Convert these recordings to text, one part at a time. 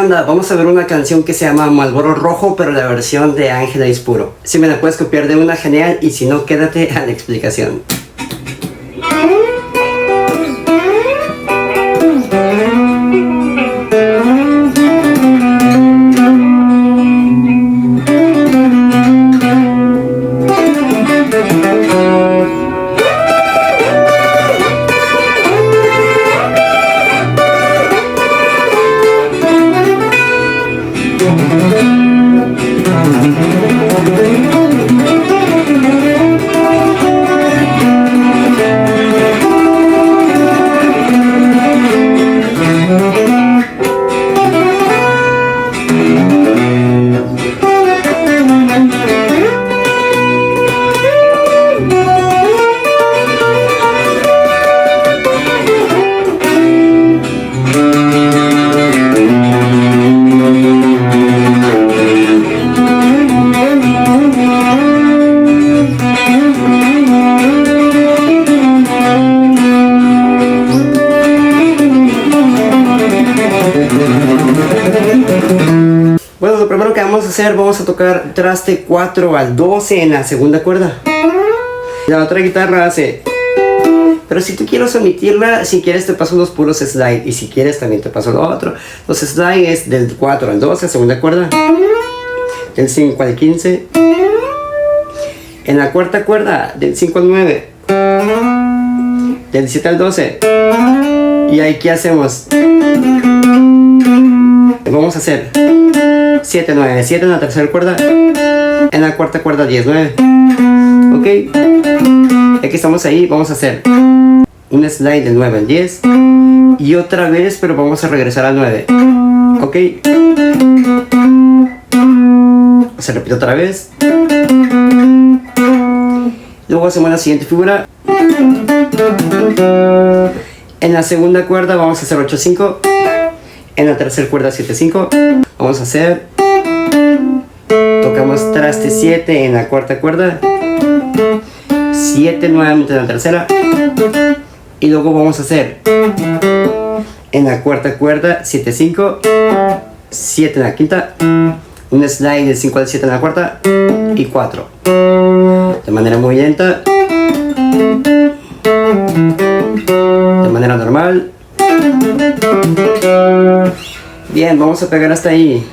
banda? Vamos a ver una canción que se llama Marlboro Rojo, pero la versión de Ángela Ispuro. Si me la puedes copiar de una, genial, y si no, quédate a la explicación. Bueno, lo primero que vamos a hacer, vamos a tocar traste 4 al 12 en la segunda cuerda. La otra guitarra hace... Pero si tú quieres omitirla, si quieres te paso los puros slide, y si quieres también te paso lo otro. Los slide es del 4 al 12, segunda cuerda. Del 5 al 15. En la cuarta cuerda, del 5 al 9. Del 7 al 12. Y ahí, ¿qué hacemos? Vamos a hacer 7, 9, 7 en la tercera cuerda. En la cuarta cuerda 10, 9. Ok. Aquí estamos ahí, vamos a hacer un slide del 9 al 10. Y otra vez, pero vamos a regresar al 9. Ok. Se repite otra vez. Luego hacemos la siguiente figura. En la segunda cuerda vamos a hacer 8, 5. En la tercera cuerda 7, 5. Vamos a hacer... Tocamos traste 7 en la cuarta cuerda. 7 nuevamente en la tercera. Y luego vamos a hacer... En la cuarta cuerda 7, 5. 7 en la quinta. Un slide del 5 al 7 en la cuarta. Y 4. De manera muy lenta. De manera normal. Bien, vamos a pegar hasta ahí.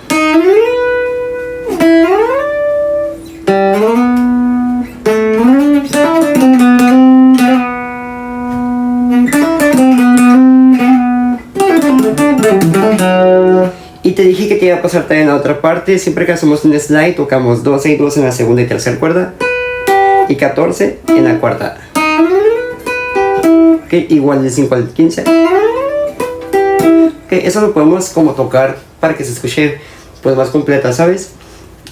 Y te dije que te iba a pasar también a otra parte. Siempre que hacemos un slide, tocamos 12 y 12 en la segunda y tercera cuerda. Y 14 en la cuarta. Ok, igual de 5 al 15. Eso lo podemos como tocar para que se escuche pues más completa, ¿sabes?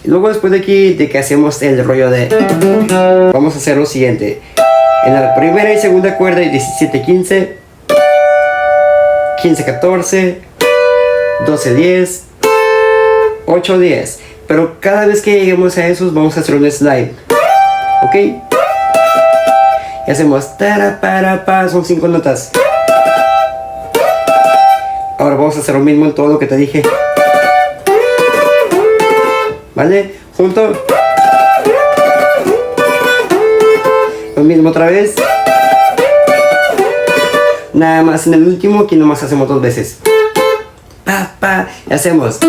Luego después de aquí, de que hacemos el rollo de... Vamos a hacer lo siguiente. En la primera y segunda cuerda 17, 15. 15, 14. 12, 10. 8, 10. Pero cada vez que lleguemos a esos vamos a hacer un slide. ¿Ok? Y hacemos... Tara, para, pa, son 5 notas. Ahora vamos a hacer lo mismo en todo lo que te dije. ¿Vale? Junto. Lo mismo otra vez. Nada más en el último, aquí nomás hacemos 2 veces. Pa, pa. Y hacemos.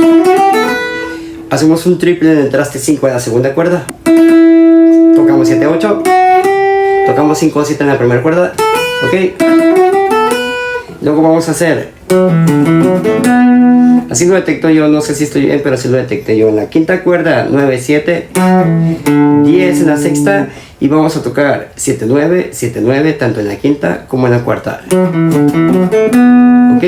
Hacemos un triple en el traste 5 en la segunda cuerda. Tocamos 7, 8. Tocamos 5, 7 en la primera cuerda. Ok. Luego vamos a hacer... Así lo detecto yo, no sé si estoy bien, pero así lo detecté yo. En la quinta cuerda 9, 7. 10 en la sexta. Y vamos a tocar 7, 9, 7, 9, tanto en la quinta como en la cuarta. Ok.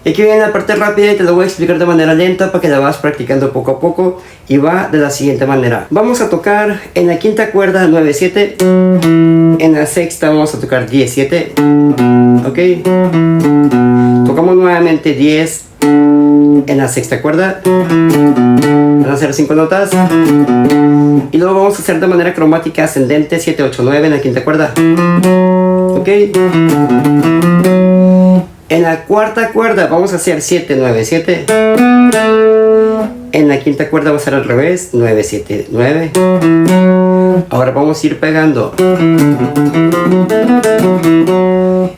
Y aquí viene la parte rápida y te lo voy a explicar de manera lenta para que la vas practicando poco a poco. Y va de la siguiente manera. Vamos a tocar en la quinta cuerda 9, 7. En la sexta vamos a tocar 10, 7. Ok. Tocamos nuevamente 10 en la sexta cuerda. Van a ser 5 notas. Y luego vamos a hacer de manera cromática ascendente 7, 8, 9 en la quinta cuerda. Ok. En la cuarta cuerda vamos a hacer 7, 9, 7. En la quinta cuerda va a ser al revés, 9, 7, 9. Ahora vamos a ir pegando.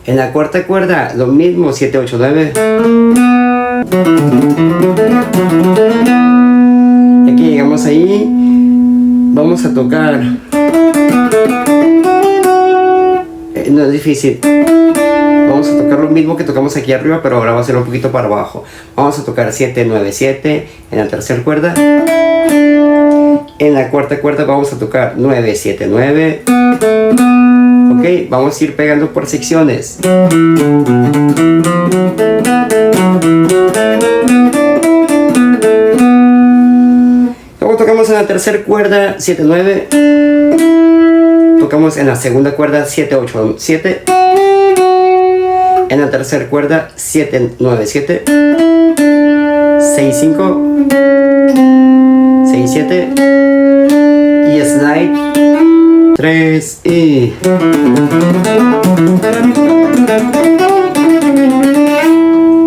En la cuarta cuerda lo mismo, 7, 8, 9. Y aquí llegamos ahí, vamos a tocar. No es difícil. Vamos a tocar lo mismo que tocamos aquí arriba, pero ahora va a ser un poquito para abajo. Vamos a tocar 7, 9, 7 en la tercera cuerda. En la cuarta cuerda vamos a tocar 9, 7, 9. Ok, vamos a ir pegando por secciones. Luego tocamos en la tercera cuerda 7, 9. Tocamos en la segunda cuerda 7, 8, 7. En la tercera cuerda 7, 9, 7. 6, 5. 6, 7. Y slide 3 y...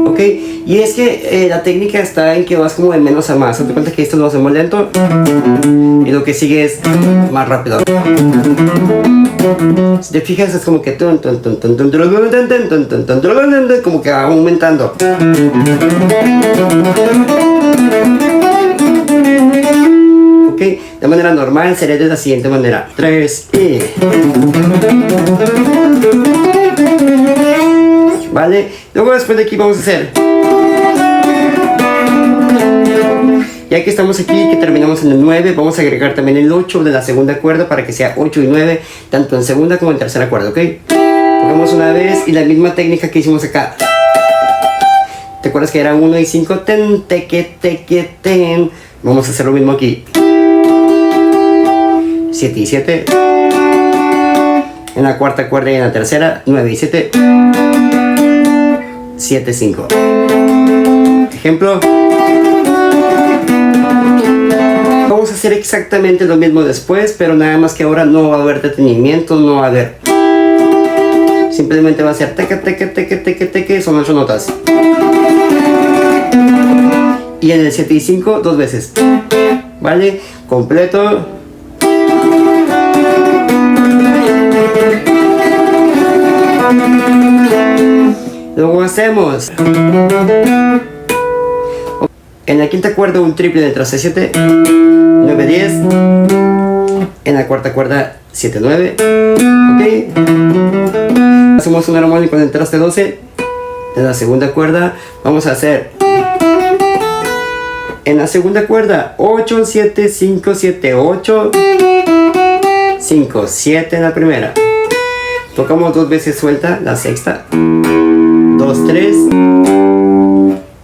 Ok, y es que la técnica está en que vas como de menos a más. Te cuenta que esto lo hacemos lento y lo que sigue es más rápido. Si te fijas es como que como que va aumentando. Ok, de manera normal sería de la siguiente manera: 3 y... Vale, luego después de aquí vamos a hacer... Ya que estamos aquí, que terminamos en el 9, vamos a agregar también el 8 de la segunda cuerda para que sea 8 y 9, tanto en segunda como en tercera cuerda, ¿ok? Tocamos una vez y la misma técnica que hicimos acá. ¿Te acuerdas que era 1 y 5? Ten, teque, teque, ten. Vamos a hacer lo mismo aquí. 7 y 7. En la cuarta cuerda y en la tercera, 9 y 7. 7, 5. Ejemplo. Vamos a hacer exactamente lo mismo después, pero nada más que ahora no va a haber detenimiento, no va a haber. Simplemente va a ser teque, teque, teque, teque, teque, son 8 notas. Y en el 7 y 5, 2 veces. ¿Vale? Completo. Luego hacemos... En la quinta cuerda un triple de traste 7, 9, 10. En la cuarta cuerda 7, 9. Ok. Hacemos un armónico en el traste 12. En la segunda cuerda vamos a hacer... En la segunda cuerda 8, 7, 5, 7, 8. 5, 7 en la primera. Tocamos 2 veces suelta, la sexta. 2, 3.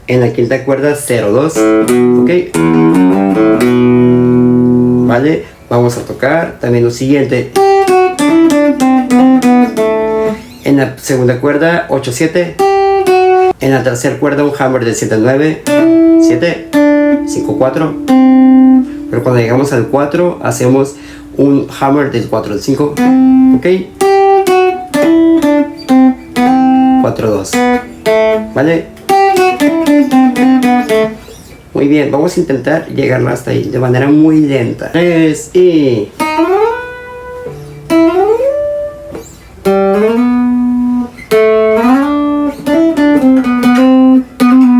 En la quinta cuerda 0, 2. Ok. Vale, vamos a tocar también lo siguiente. En la segunda cuerda 8, 7. En la tercera cuerda un hammer de 7, 9. 7, 5, 4. Pero cuando llegamos al 4 hacemos un hammer del 4 al 5. Ok. 4, 2. Vale. Muy bien, vamos a intentar llegarla hasta ahí de manera muy lenta. 3 y...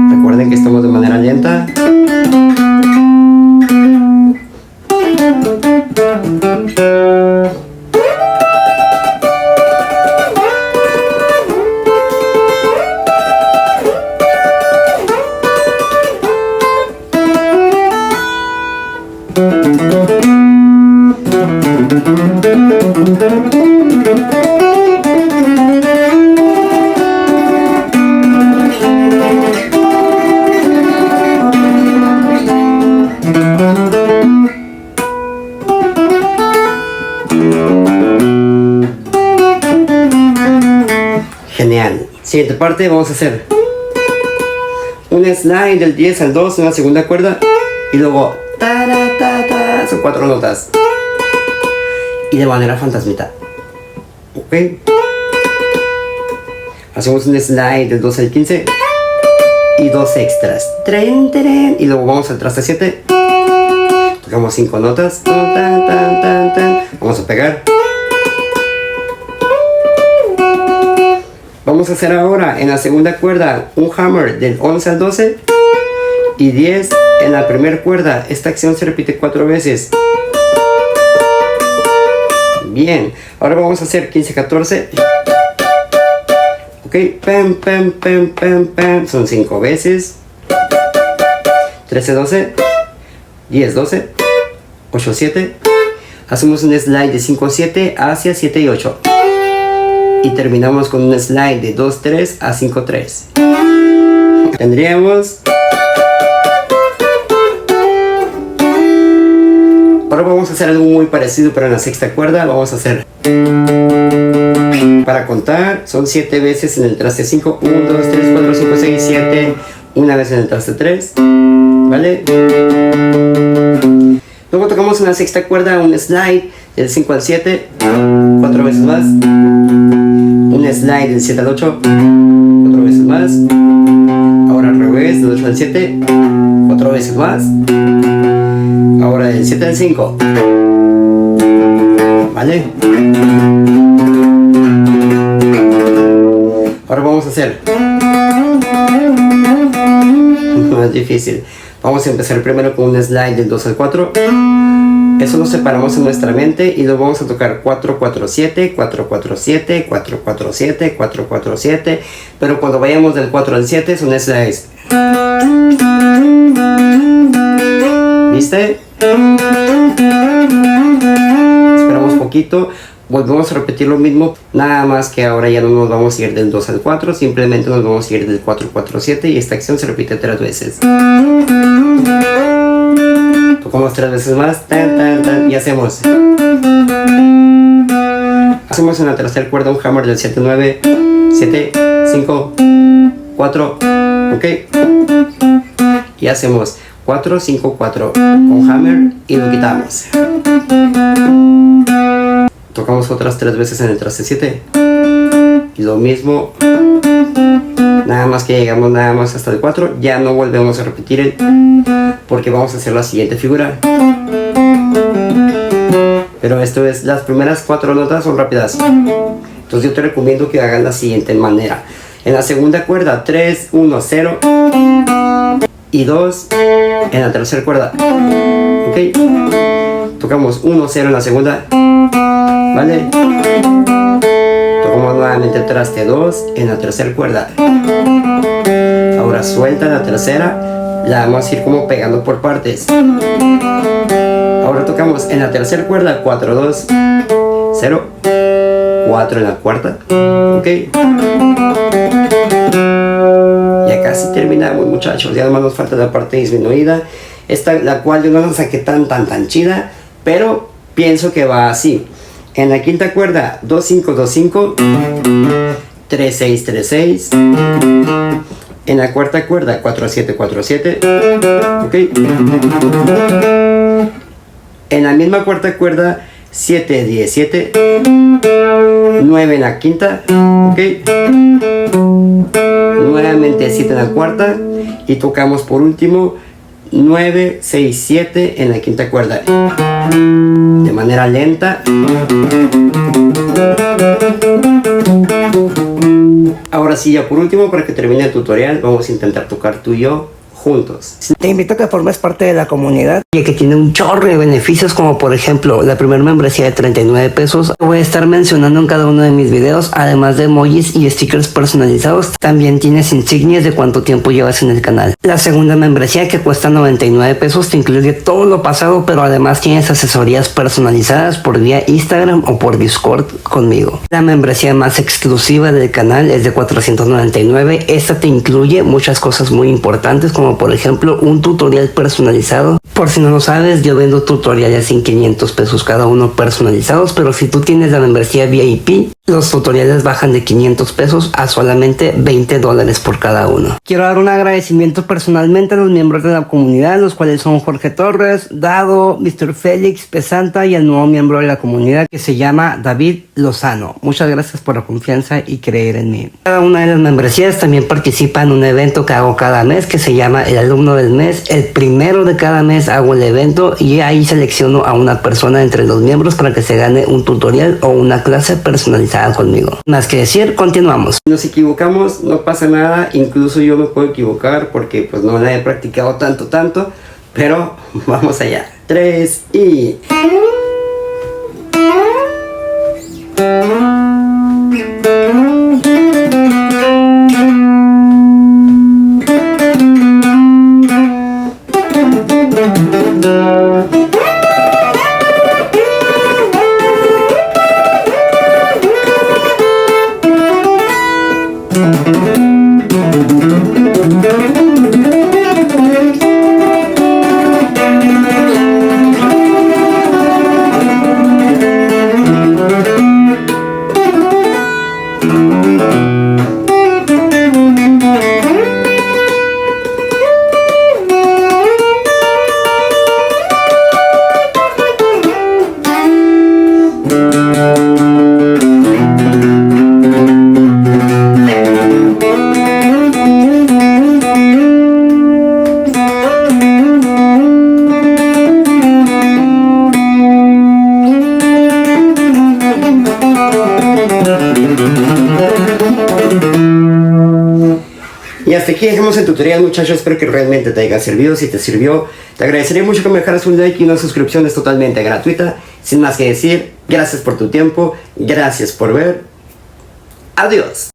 Recuerden que estamos de manera lenta. Genial. Siguiente parte, vamos a hacer un slide del 10 al 2 en la segunda cuerda y luego ta, ta, ta, ta, son 4 notas y de manera fantasmita. Ok. Hacemos un slide del 12 al 15 y 2 extras. Tren, tren, y luego vamos al traste 7. Tocamos 5 notas. Tan, tan, tan, tan. Vamos a pegar. Vamos a hacer ahora en la segunda cuerda un hammer del 11 al 12 y 10 en la primera cuerda. Esta acción se repite 4 veces. Bien, ahora vamos a hacer 15, 14. Ok, pam, pam, pam, pam, pam. Son 5 veces. 13, 12. 10, 12. 8, 7. Hacemos un slide de 5, 7 hacia 7 y 8. Y terminamos con un slide de 2, 3 a 5, 3. Tendríamos... Ahora vamos a hacer algo muy parecido, pero en la sexta cuerda. Vamos a hacer... Para contar, son 7 veces en el traste 5. 1, 2, 3, 4, 5, 6, 7. Una vez en el traste 3. ¿Vale? Luego tocamos en la sexta cuerda un slide del 5 al 7. 4 veces más. Un slide del 7 al 8. 4 veces más. Ahora al revés, del 8 al 7. 4 veces más. Ahora del 7 al 5. ¿Vale? Ahora vamos a hacer... Más difícil. Vamos a empezar primero con un slide del 2 al 4. Eso lo separamos en nuestra mente y lo vamos a tocar 4, 4, 7, 4, 4, 7, 4, 4, 7, 4, 4, 7. Pero cuando vayamos del 4 al 7 son slides. ¿Viste? Esperamos poquito. Volvemos a repetir lo mismo, nada más que ahora ya no nos vamos a ir del 2 al 4, simplemente nos vamos a ir del 4, 4, 7 y esta acción se repite 3 veces. Tocamos 3 veces más, tan, tan, tan, y hacemos. Hacemos en la tercera cuerda un hammer del 7, 9, 7, 5, 4, ok. Y hacemos 4, 5, 4 con hammer y lo quitamos. Tocamos otras 3 veces en el traste 7 y lo mismo, nada más que llegamos nada más hasta el 4, ya no volvemos a repetir porque vamos a hacer la siguiente figura. Pero esto es, las primeras 4 notas son rápidas, entonces yo te recomiendo que hagas la siguiente manera. En la segunda cuerda 3, 1, 0 y 2 en la tercera cuerda, ok. Tocamos 1, 0 en la segunda. ¿Vale? Tocamos nuevamente el traste 2 en la tercera cuerda. Ahora suelta la tercera, la vamos a ir como pegando por partes. Ahora tocamos en la tercera cuerda 4, 2, 0, 4 en la cuarta, ok. Ya casi terminamos, muchachos, ya nomás nos falta la parte disminuida, esta la cual yo no la saqué tan chida, pero pienso que va así. En la quinta cuerda 2, 5, 2, 5, 3, 6, 3, 6. En la cuarta cuerda 4, 7, 4, 7, ok. En la misma cuarta cuerda 7, 10, 7, 9 en la quinta, ok. Nuevamente 7 en la cuarta y tocamos por último 9, 6, 7 en la quinta cuerda de manera lenta. Ahora sí, ya por último, para que termine el tutorial, vamos a intentar tocar tú y yo juntos. Te invito a que formes parte de la comunidad, ya que tiene un chorro de beneficios, como por ejemplo la primera membresía de 39 pesos. Voy a estar mencionando en cada uno de mis videos, además de emojis y stickers personalizados. También tienes insignias de cuánto tiempo llevas en el canal. La segunda membresía, que cuesta 99 pesos, te incluye todo lo pasado, pero además tienes asesorías personalizadas por vía Instagram o por Discord conmigo. La membresía más exclusiva del canal es de 499. Esta te incluye muchas cosas muy importantes, como por ejemplo un tutorial personalizado. Por si no lo sabes, yo vendo tutoriales en 500 pesos cada uno personalizados, pero si tú tienes la membresía VIP, Los tutoriales bajan de 500 pesos a solamente 20 dólares por cada uno. Quiero dar un agradecimiento personalmente a los miembros de la comunidad, los cuales son Jorge Torres, Dado, Mr. Félix, Pesanta y el nuevo miembro de la comunidad que se llama David Lozano. Muchas gracias por la confianza y creer en mí. Cada una de las membresías también participa en un evento que hago cada mes que se llama el alumno del mes. El primero de cada mes hago el evento y ahí selecciono a una persona entre los miembros para que se gane un tutorial o una clase personalizada conmigo. Más que decir, continuamos. Si nos equivocamos, no pasa nada, incluso yo me puedo equivocar porque pues no la he practicado tanto, pero vamos allá. 3 y... Y hasta aquí dejamos el tutorial, muchachos. Espero que realmente te haya servido. Si te sirvió, te agradecería mucho que me dejaras un like y una suscripción. Es totalmente gratuita. Sin más que decir, gracias por tu tiempo, gracias por ver. Adiós.